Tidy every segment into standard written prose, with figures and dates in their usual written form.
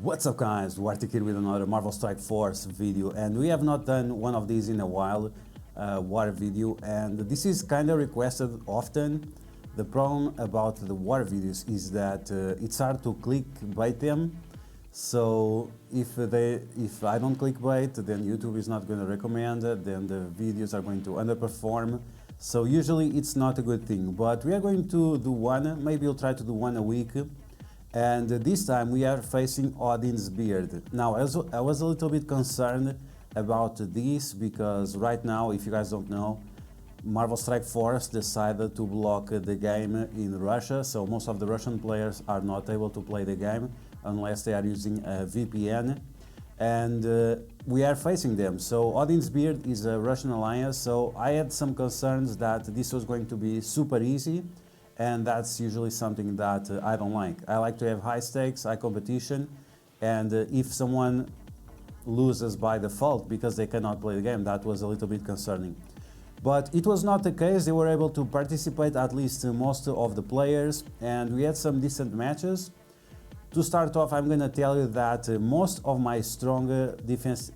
What's up guys, DuArktik here with another Marvel Strike Force video, and we have not done one of these in a while, war video, and this is kind of requested often. The problem about the war videos is that it's hard to clickbait them, so if I don't clickbait, then YouTube is not going to recommend it, then the videos are going to underperform, so usually it's not a good thing, but we are going to do one, maybe we'll try to do one a week. And this time we are facing Odin's Beard. Now, I was a little bit concerned about this because right now, if you guys don't know, Marvel Strike Force decided to block the game in Russia, so most of the Russian players are not able to play the game unless they are using a VPN, and we are facing them. So Odin's Beard is a Russian alliance, so I had some concerns that this was going to be super easy, and that's usually something that I don't like. I like to have high stakes, high competition, and if someone loses by default because they cannot play the game, that was a little bit concerning. But it was not the case. They were able to participate, at least most of the players, and we had some decent matches. To start off, I'm going to tell you that most of my strongest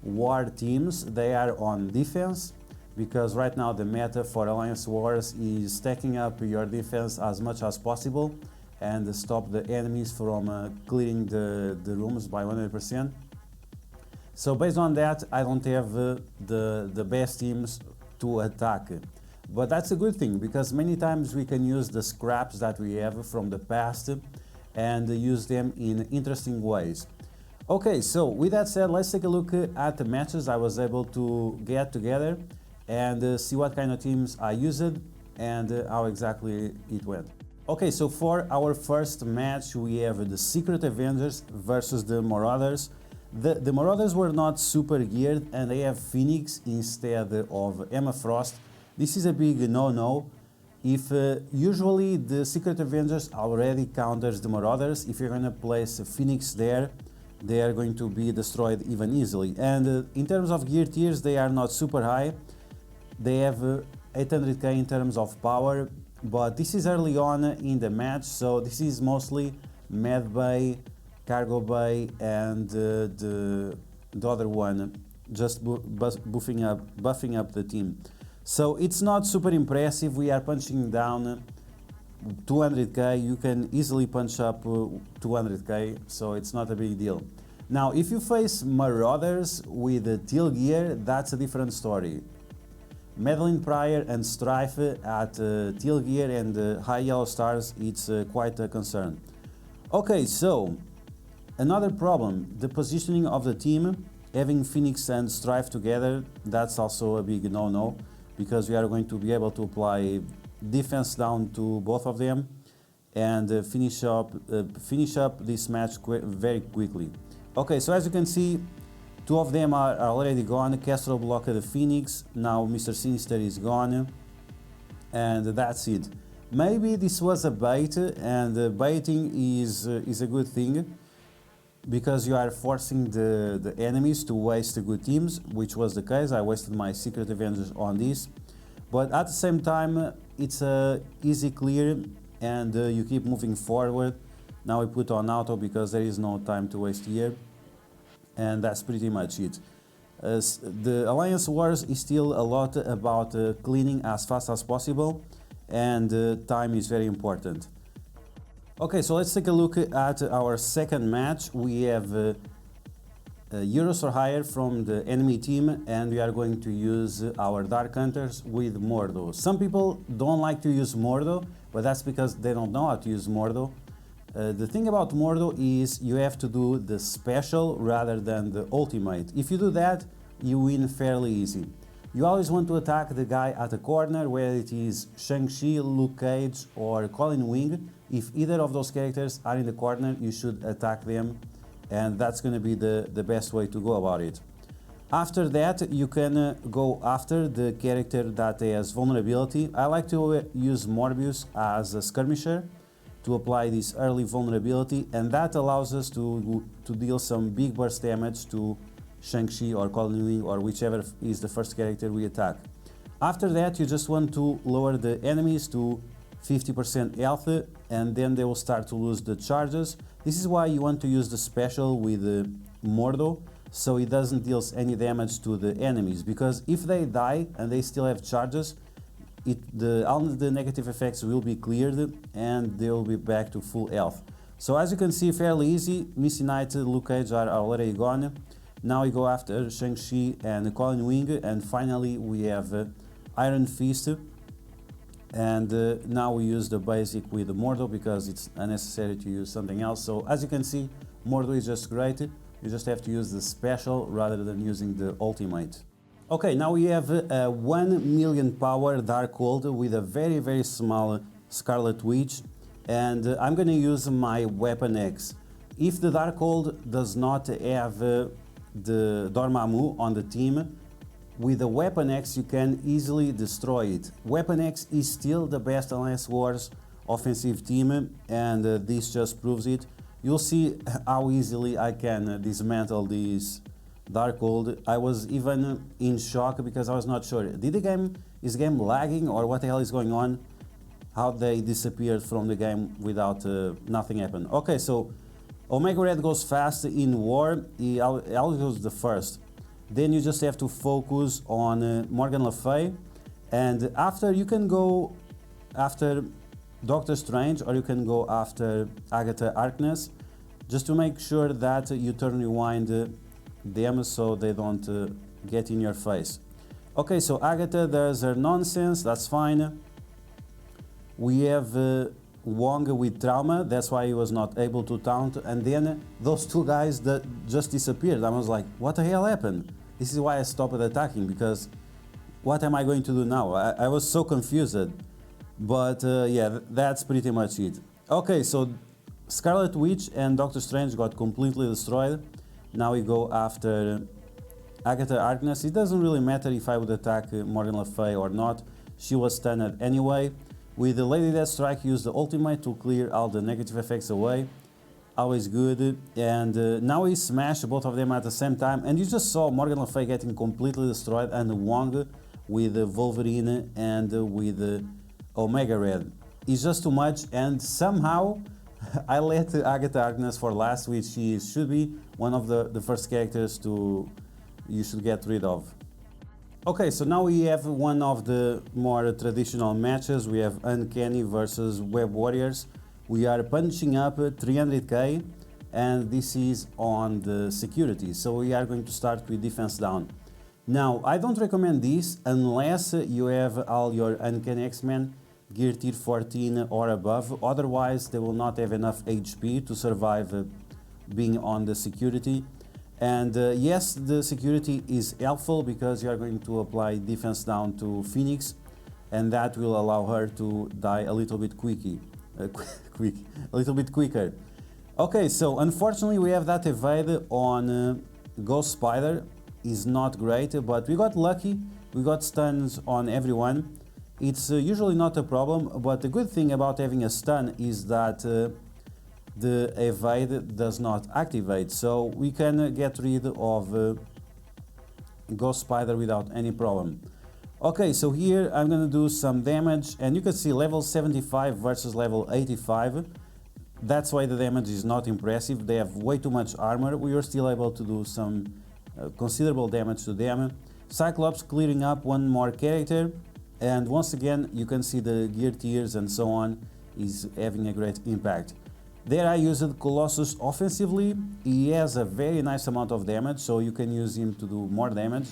war teams, they are on defense, because right now the meta for Alliance Wars is stacking up your defense as much as possible and stop the enemies from clearing the rooms by 100%. So based on that, I don't have the best teams to attack. But that's a good thing, because many times we can use the scraps that we have from the past and use them in interesting ways. Okay, so with that said, let's take a look at the matches I was able to get together and see what kind of teams I used and how exactly it went. Okay, so for our first match we have the Secret Avengers versus the Marauders. The Marauders were not super geared and they have Phoenix instead of Emma Frost. This is a big no-no. If usually the Secret Avengers already counters the Marauders, if you're going to place Phoenix there, they are going to be destroyed even easily. And in terms of gear tiers, they are not super high. They have 800k in terms of power, but this is early on in the match, so this is mostly Med Bay, Cargo Bay, and the other one, just buffing up the team. So it's not super impressive. We are punching down 200k. You can easily punch up 200k, so it's not a big deal. Now, if you face Marauders with teal gear, that's a different story. Madeleine Pryor and Strife at teal gear and high yellow stars, it's quite a concern. Okay, so another problem, the positioning of the team. Having Phoenix and Strife together, that's also a big no-no, because we are going to be able to apply defense down to both of them and finish up this match very quickly. Okay, so as you can see, two of them are already gone. Castro blocked the Phoenix, now Mr. Sinister is gone, and that's it. Maybe this was a bait, and baiting is a good thing, because you are forcing the enemies to waste good teams, which was the case. I wasted my Secret Avengers on this, but at the same time, it's a easy clear, and you keep moving forward. Now we put on auto because there is no time to waste here. And that's pretty much it. The Alliance Wars is still a lot about cleaning as fast as possible, and time is very important. Okay, so let's take a look at our second match. We have Euros for Hire from the enemy team, and we are going to use our Dark Hunters with Mordo. Some people don't like to use Mordo, but that's because they don't know how to use Mordo. The thing about Mordo is you have to do the special rather than the ultimate. If you do that, you win fairly easy. You always want to attack the guy at the corner, whether it is Shang-Chi, Luke Cage or Colin Wing. If either of those characters are in the corner, you should attack them, and that's going to be the best way to go about it. After that, you can go after the character that has vulnerability. I like to use Morbius as a skirmisher to apply this early vulnerability, and that allows us to deal some big burst damage to Shang-Chi or Colin Wing or whichever is the first character we attack. After that, you just want to lower the enemies to 50% health, and then they will start to lose the charges. This is why you want to use the special with Mordo, so it doesn't deal any damage to the enemies, because if they die and they still have charges, all the negative effects will be cleared and they will be back to full health. So as you can see, fairly easy. Misty Knight, Luke Cage are already gone. Now we go after Shang-Chi and Colin Wing, and finally we have Iron Fist. And now we use the basic with the Mordo because it's unnecessary to use something else. So as you can see, Mordo is just great. You just have to use the special rather than using the ultimate. Okay, now we have 1 million power Darkhold with a very small Scarlet Witch, and I'm gonna use my Weapon X. If the Darkhold does not have the Dormammu on the team, with the Weapon X you can easily destroy it. Weapon X is still the best Alliance Wars offensive team, and this just proves it. You'll see how easily I can dismantle this Darkhold. I was even in shock because I was not sure. Is the game lagging or what the hell is going on? How they disappeared from the game without nothing happened. Okay, so Omega Red goes fast in war. He always goes the first. Then you just have to focus on Morgan Le Fay, and after you can go after Doctor Strange or you can go after Agatha Harkness, just to make sure that you turn rewind them so they don't get in your face. Okay, so Agatha does her nonsense, that's fine. We have Wong with trauma, that's why he was not able to taunt, and then those two guys that just disappeared. I was like, what the hell happened? This is why I stopped attacking, because what am I going to do now? I was so confused. But yeah, that's pretty much it. Okay, so Scarlet Witch and Doctor Strange got completely destroyed. Now we go after Agatha Harkness. It doesn't really matter if I would attack Morgan Le Fay or not. She was stunned anyway. With the Lady Deathstrike, use the ultimate to clear all the negative effects away. Always good. And now we smash both of them at the same time. And you just saw Morgan Le Fay getting completely destroyed, and Wong with Wolverine and with Omega Red. It's just too much, and somehow I let Agatha Harkness for last, which she should be one of the first characters you should get rid of. Okay, so now we have one of the more traditional matches. We have Uncanny versus Web Warriors. We are punching up 300k, and this is on the security. So we are going to start with defense down. Now, I don't recommend this unless you have all your Uncanny X-Men gear tier 14 or above. Otherwise, they will not have enough HP to survive being on the security. And yes, the security is helpful because you are going to apply defense down to Phoenix, and that will allow her to die a little bit a little bit quicker. Okay, so unfortunately we have that evade on Ghost Spider. Is not great, but we got lucky. We got stuns on everyone. It's usually not a problem, but the good thing about having a stun is that the evade does not activate, so we can get rid of Ghost Spider without any problem. Okay, so here I'm gonna do some damage, and you can see level 75 versus level 85. That's why the damage is not impressive. They have way too much armor. We were still able to do some considerable damage to them. Cyclops clearing up one more character, and once again you can see the gear tiers and so on is having a great impact. There I used Colossus offensively. He has a very nice amount of damage, so you can use him to do more damage.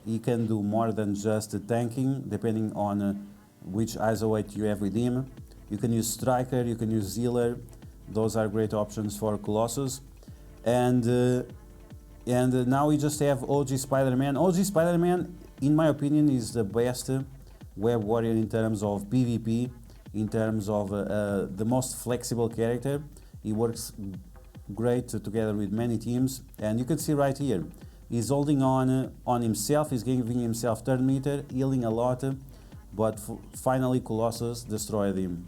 He can do more than just tanking, depending on which ISO weight you have with him. You can use Striker, you can use Healer. Those are great options for Colossus. And now we just have OG Spider-Man. OG Spider-Man, in my opinion, is the best Web Warrior in terms of PvP, in terms of the most flexible character. He works great together with many teams, and you can see right here, he's holding on himself, he's giving himself turn meter, healing a lot, but finally Colossus destroyed him.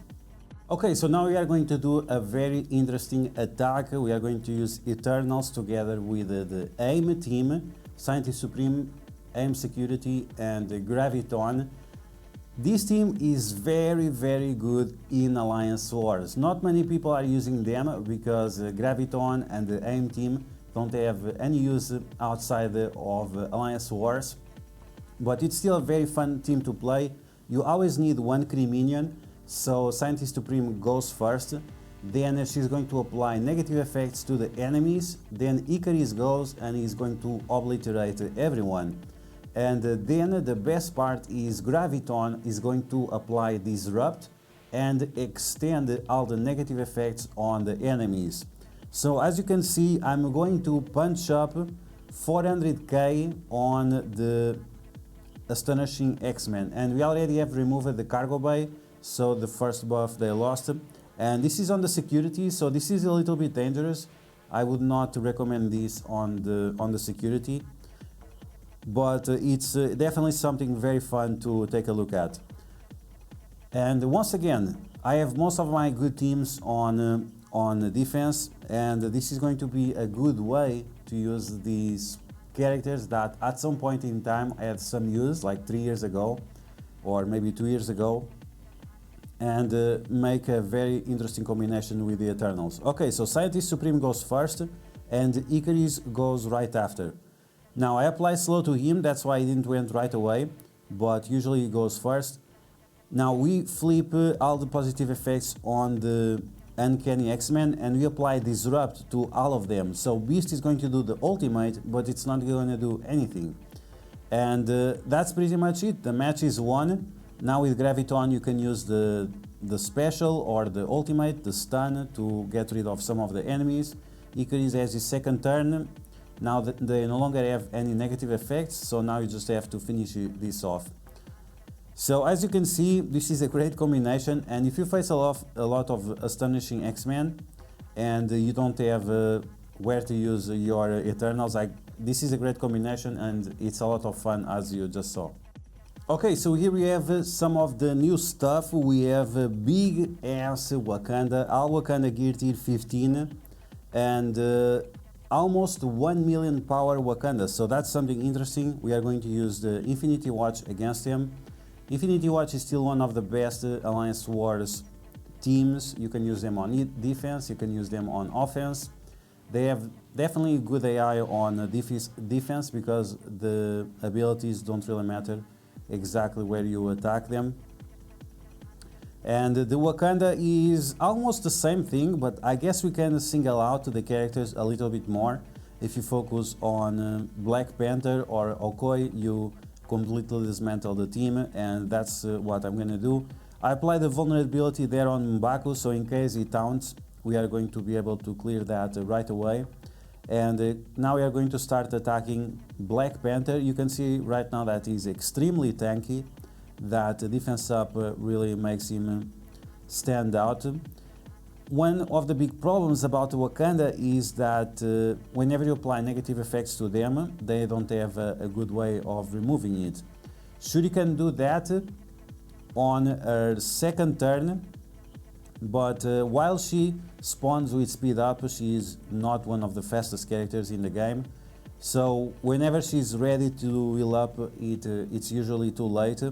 Okay, so now we are going to do a very interesting attack. We are going to use Eternals together with the AIM team, Scientist Supreme, AIM Security and Graviton. This team is very good in Alliance Wars. Not many people are using them because Graviton and the AIM team don't have any use outside of Alliance Wars. But it's still a very fun team to play. You always need one Kree minion, so Scientist Supreme goes first. Then she's going to apply negative effects to the enemies. Then Icarus goes and is going to obliterate everyone. And then the best part is Graviton is going to apply Disrupt and extend all the negative effects on the enemies. So as you can see, I'm going to punch up 400k on the Astonishing X-Men, and we already have removed the cargo bay, so the first buff they lost. And this is on the security, so this is a little bit dangerous. I would not recommend this on the security, but it's definitely something very fun to take a look at. And once again, I have most of my good teams on defense, and this is going to be a good way to use these characters that at some point in time had some use, like 3 years ago or maybe 2 years ago, and make a very interesting combination with the Eternals. Okay, so Scientist Supreme goes first and Icarus goes right after. Now I apply slow to him, that's why he didn't went right away, but usually he goes first. Now we flip all the positive effects on the Uncanny X-Men and we apply Disrupt to all of them. So Beast is going to do the ultimate, but it's not going to do anything. And that's pretty much it. The match is won. Now with Graviton you can use the special or the ultimate, the stun, to get rid of some of the enemies. Icarus has his second turn. Now they no longer have any negative effects, so now you just have to finish this off. So as you can see, this is a great combination, and if you face a lot of Astonishing X-Men and you don't have where to use your Eternals, this is a great combination and it's a lot of fun, as you just saw. Okay, so here we have some of the new stuff. We have a big ass Wakanda, all Wakanda gear tier 15, and almost 1 million power Wakanda, so that's something interesting. We are going to use the Infinity Watch against him. Infinity Watch is still one of the best Alliance Wars teams. You can use them on defense, you can use them on offense. They have definitely good AI on defense because the abilities don't really matter exactly where you attack them. And the Wakanda is almost the same thing, but I guess we can single out the characters a little bit more. If you focus on Black Panther or Okoye, you completely dismantle the team, and that's what I'm gonna do. I apply the vulnerability there on M'Baku, so in case he taunts, we are going to be able to clear that right away. And now we are going to start attacking Black Panther. You can see right now that he's extremely tanky. That defense up really makes him stand out. One of the big problems about Wakanda is that whenever you apply negative effects to them, they don't have a good way of removing it. Shuri can do that on her second turn, but while she spawns with speed up, she is not one of the fastest characters in the game. So whenever she's ready to heal up, it's usually too late.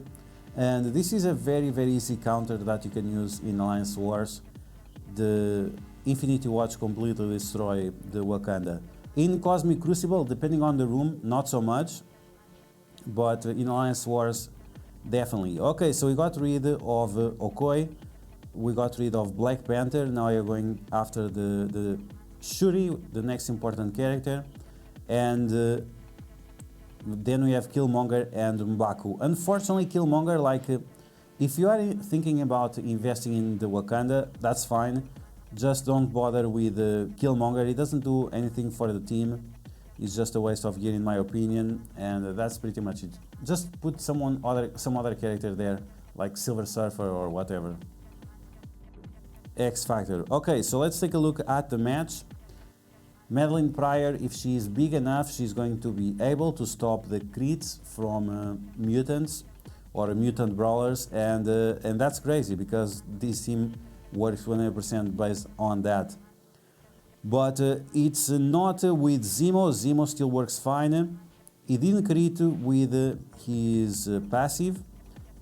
And this is a very easy counter that you can use in Alliance Wars. The Infinity Watch completely destroy the Wakanda. In Cosmic Crucible, depending on the room, not so much, but in Alliance Wars, definitely. Okay, so we got rid of Okoye, we got rid of Black Panther. Now you're going after the Shuri, the next important character, and then we have Killmonger and M'Baku. Unfortunately, Killmonger, if you are thinking about investing in the Wakanda, that's fine. Just don't bother with Killmonger. He doesn't do anything for the team. It's just a waste of gear in my opinion, and that's pretty much it. Just put some other character there, like Silver Surfer or whatever. X Factor. Okay, so let's take a look at the match. Madeleine Pryor, if she is big enough, she's going to be able to stop the crits from mutants or mutant brawlers, and that's crazy because this team works 100% based on that. But it's not with Zemo. Zemo still works fine. He didn't crit with his passive,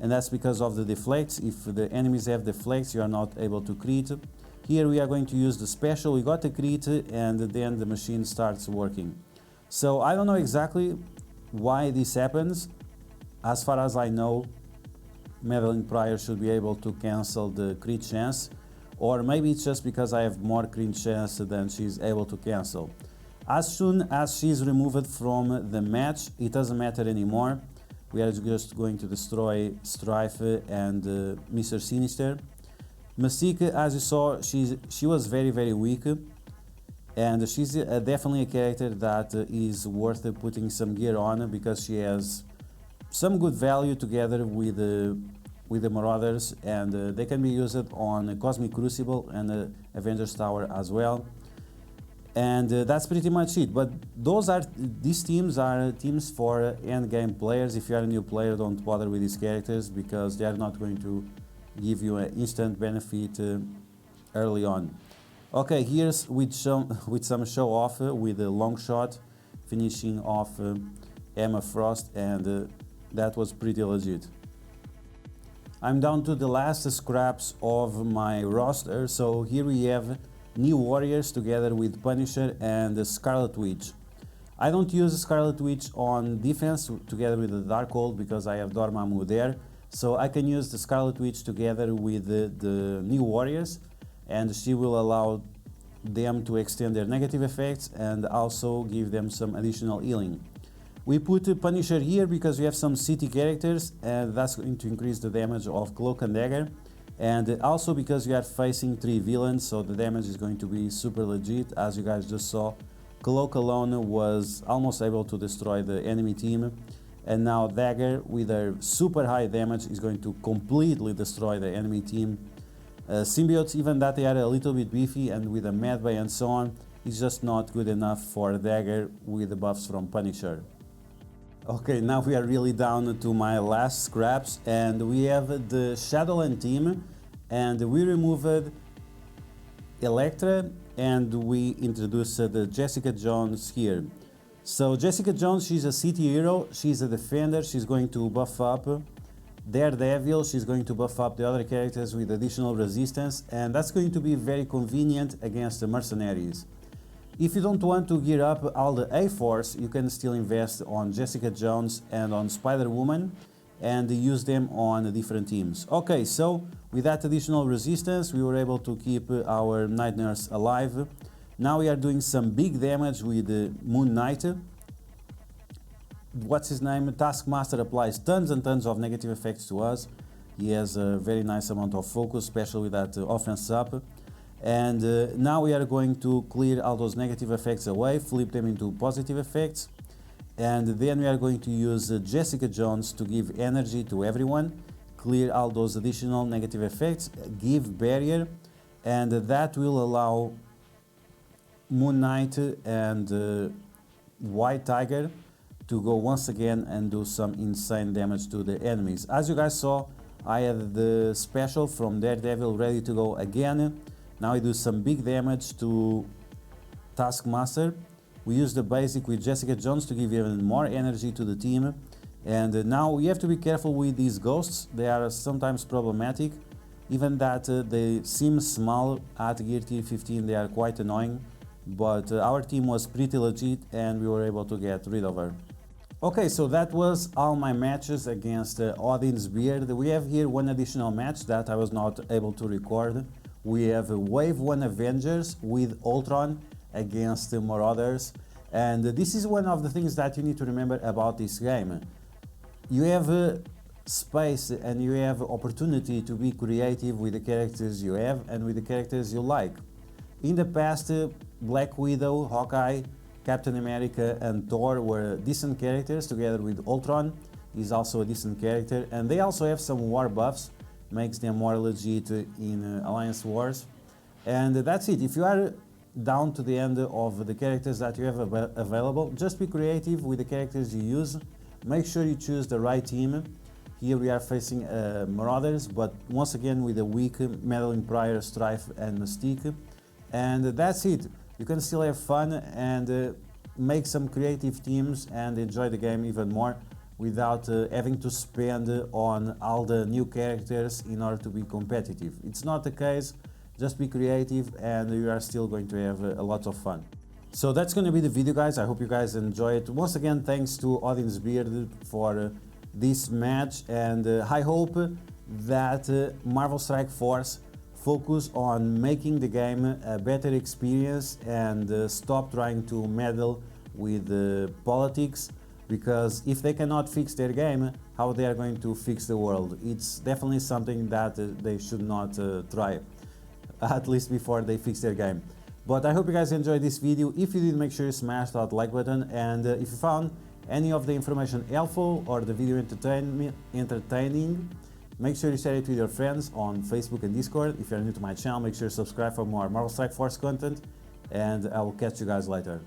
and that's because of the deflects. If the enemies have deflects, you are not able to crit. Here we are going to use the special. We got the crit, and then the machine starts working. So I don't know exactly why this happens. As far as I know, Madeleine Pryor should be able to cancel the crit chance, or maybe it's just because I have more crit chance than she's able to cancel. As soon as she's removed from the match, it doesn't matter anymore. We are just going to destroy Strife and Mr. Sinister. Mystique, as you saw, she was very weak, and she's definitely a character that is worth putting some gear on, because she has some good value together with the Marauders, and they can be used on Cosmic Crucible and Avengers Tower as well. And that's pretty much it. But these teams are teams for endgame players. If you are a new player, don't bother with these characters, because they are not going to give you an instant benefit early on. Okay, here's with some show off with a long shot, finishing off Emma Frost, and that was pretty legit. I'm down to the last scraps of my roster, so here we have New Warriors together with Punisher and the Scarlet Witch. I don't use Scarlet Witch on defense together with the Darkhold, because I have Dormammu there, so I can use the Scarlet Witch together with the New Warriors, and she will allow them to extend their negative effects and also give them some additional healing. We put Punisher here because we have some city characters, and that's going to increase the damage of Cloak and Dagger, and also because we are facing 3 villains, so the damage is going to be super legit. As you guys just saw, Cloak alone was almost able to destroy the enemy team, and now Dagger with her super high damage is going to completely destroy the enemy team. Symbiotes, even that they are a little bit beefy and with a Medbay and so on, is just not good enough for Dagger with the buffs from Punisher. Okay, now we are really down to my last scraps, and we have the Shadowland Team, and we removed Elektra, and we introduced the Jessica Jones here. So Jessica Jones, she's a city hero, she's a defender, she's going to buff up Daredevil, she's going to buff up the other characters with additional resistance, and that's going to be very convenient against the mercenaries. If you don't want to gear up all the A-Force, you can still invest on Jessica Jones and on Spider-Woman and use them on different teams. Okay, so with that additional resistance, we were able to keep our Night Nurse alive. Now we are doing some big damage with Moon Knight. What's his name? Taskmaster applies tons and tons of negative effects to us. He has a very nice amount of focus, especially with that offense up. And now we are going to clear all those negative effects away, flip them into positive effects, and then we are going to use Jessica Jones to give energy to everyone, clear all those additional negative effects, give barrier, and that will allow Moon Knight and White Tiger to go once again and do some insane damage to the enemies. As you guys saw, I had the special from Daredevil ready to go again. Now we do some big damage to Taskmaster. We use the basic with Jessica Jones to give even more energy to the team. And now we have to be careful with these ghosts. They are sometimes problematic. Even that they seem small at gear tier 15, they are quite annoying. But our team was pretty legit and we were able to get rid of her. Okay, so that was all my matches against Odin's Beard. We have here one additional match that I was not able to record. We have Wave 1 Avengers with Ultron against the Marauders, and this is one of the things that you need to remember about this game. You have space and you have opportunity to be creative with the characters you have and with the characters you like. In the past, Black Widow, Hawkeye, Captain America and Thor were decent characters. Together with Ultron is also a decent character, and they also have some war buffs, makes them more legit in Alliance Wars. And that's it. If you are down to the end of the characters that you have available, just be creative with the characters you use. Make sure you choose the right team. Here we are facing Marauders, but once again with a weak Madeleine Pryor, Strife and Mystique. And that's it. You can still have fun and make some creative teams and enjoy the game even more. without having to spend on all the new characters in order to be competitive. It's not the case. Just be creative and you are still going to have a lot of fun. So that's going to be the video, guys. I hope you guys enjoy it. Once again, thanks to Audience Beard for this match, and I hope that Marvel Strike Force focus on making the game a better experience and stop trying to meddle with politics, because if they cannot fix their game, how they are going to fix the world? It's definitely something that they should not try, at least before they fix their game. But I hope you guys enjoyed this video. If you did, make sure you smash that like button, and if you found any of the information helpful or the video entertaining, make sure you share it with your friends on Facebook and Discord. If you're new to my channel, make sure you subscribe for more Marvel Strike Force content, and I will catch you guys later.